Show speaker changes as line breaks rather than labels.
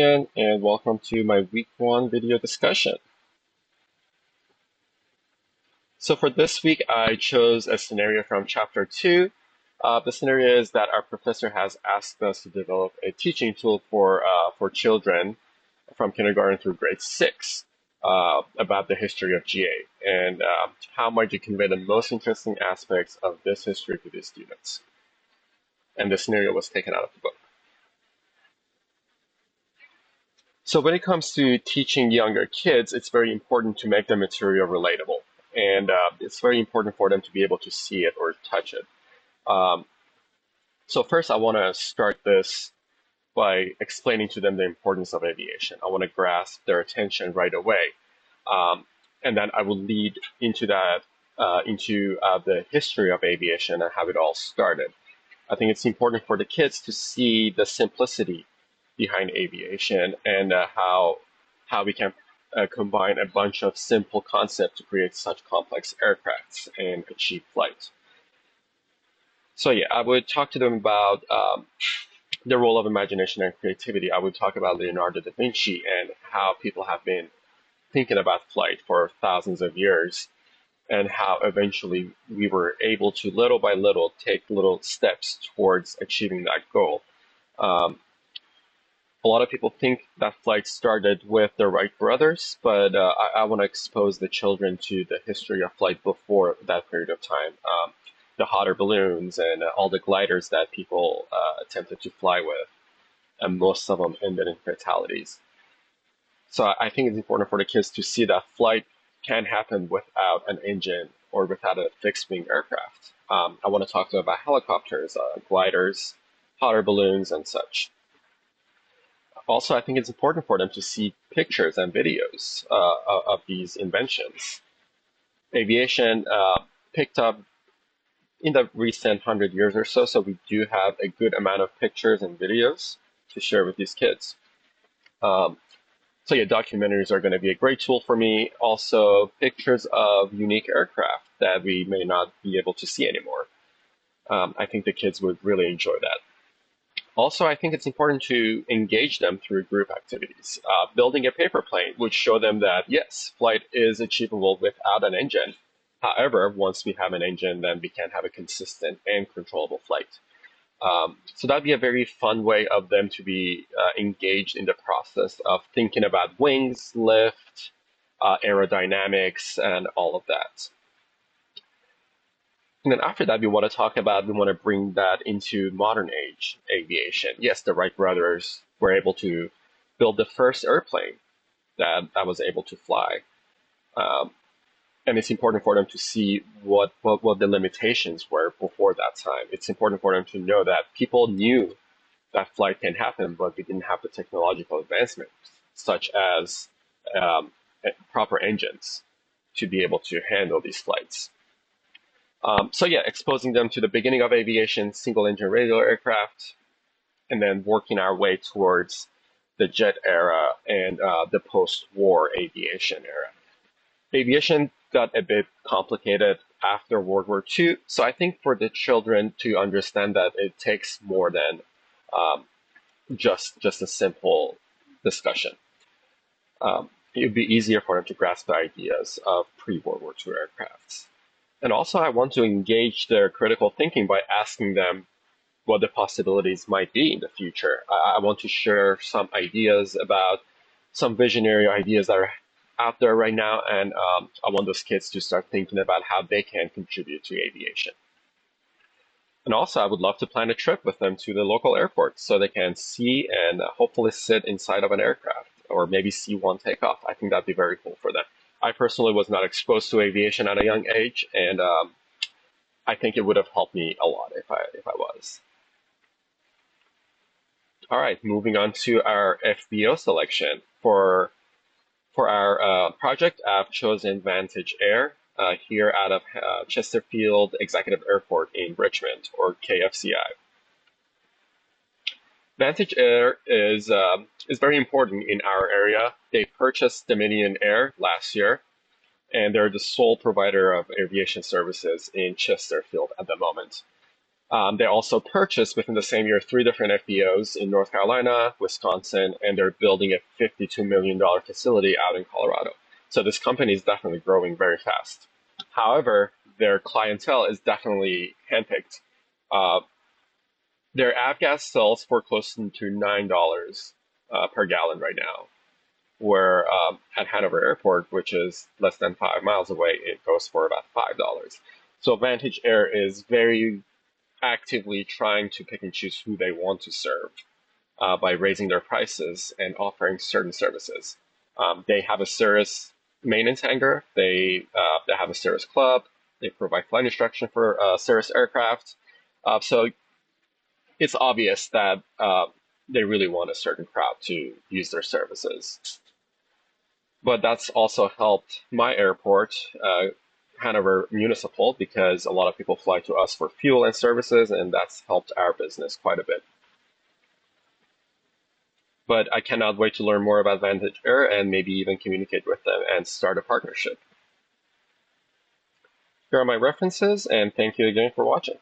And welcome to my week one video discussion. So for this week, I chose a scenario from chapter two. The scenario is that our professor has asked us to develop a teaching tool for children from kindergarten through grade six about the history of GA and how might you convey the most interesting aspects of this history to these students. And the scenario was taken out of the book. So when it comes to teaching younger kids, it's very important to make the material relatable. And it's very important for them to be able to see it or touch it. Um, so first, I want to start this by explaining to them the importance of aviation. I want to grasp their attention right away. Um, and then I will lead into that, into the history of aviation and how it all started. I think it's important for the kids to see the simplicity behind aviation and how we can combine a bunch of simple concepts to create such complex aircrafts and achieve flight. So yeah, I would talk to them about the role of imagination and creativity. I would talk about Leonardo da Vinci and how people have been thinking about flight for thousands of years and how eventually we were able to little by little take little steps towards achieving that goal. Um, a lot of people think that flight started with the Wright brothers, but I want to expose the children to the history of flight before that period of time. The hot air balloons and all the gliders that people attempted to fly with, and most of them ended in fatalities. So I think it's important for the kids to see that flight can happen without an engine or without a fixed wing aircraft. I want to talk to them about helicopters, gliders, hot air balloons, and such. Also, I think it's important for them to see pictures and videos of these inventions. Aviation picked up in the recent 100 years or so, so we do have a good amount of pictures and videos to share with these kids. Um, so yeah, documentaries are going to be a great tool for me. Also, pictures of unique aircraft that we may not be able to see anymore. I think the kids would really enjoy that. Also, I think it's important to engage them through group activities. Building a paper plane would show them that, yes, flight is achievable without an engine. However, once we have an engine, then we can have a consistent and controllable flight. So that'd be a very fun way of them to be engaged in the process of thinking about wings, lift, aerodynamics, and all of that. And then after that, we want to bring that into modern age aviation. Yes, the Wright brothers were able to build the first airplane that was able to fly. Um, and it's important for them to see what the limitations were before that time. It's important for them to know that people knew that flight can happen, but we didn't have the technological advancements, such as proper engines to be able to handle these flights. So yeah, exposing them to the beginning of aviation, single engine radial aircraft, and then working our way towards the jet era and the post-war aviation era. Aviation got a bit complicated after World War II, so I think for the children to understand that it takes more than um, just a simple discussion. It would be easier for them to grasp the ideas of pre-World War II aircrafts. And also, I want to engage their critical thinking by asking them what the possibilities might be in the future. I want to share some ideas about some visionary ideas that are out there right now, and I want those kids to start thinking about how they can contribute to aviation. And also, I would love to plan a trip with them to the local airport so they can see and hopefully sit inside of an aircraft or maybe see one take off. I think that'd be very cool for them. I personally was not exposed to aviation at a young age, and I think it would have helped me a lot if I was. All right, moving on to our FBO selection. For our project, I've chosen Vantage Air here out of Chesterfield Executive Airport in Richmond, or KFCI. Vantage Air is very important in our area. They purchased Dominion Air last year, and they're the sole provider of aviation services in Chesterfield at the moment. They also purchased within the same year three different FBOs in North Carolina, Wisconsin, and they're building a $52 million facility out in Colorado. So this company is definitely growing very fast. However, their clientele is definitely handpicked. Uh, their avgas sells for close to $9 per gallon right now, where at Hanover Airport, which is less than 5 miles away, it goes for about $5. So Vantage Air is very actively trying to pick and choose who they want to serve by raising their prices and offering certain services. They have a Cirrus maintenance hangar. They have a Cirrus club. They provide flight instruction for Cirrus aircraft. So it's obvious that they really want a certain crowd to use their services. But that's also helped my airport, Hanover Municipal, because a lot of people fly to us for fuel and services, and that's helped our business quite a bit. But I cannot wait to learn more about Vantage Air and maybe even communicate with them and start a partnership. Here are my references, and thank you again for watching.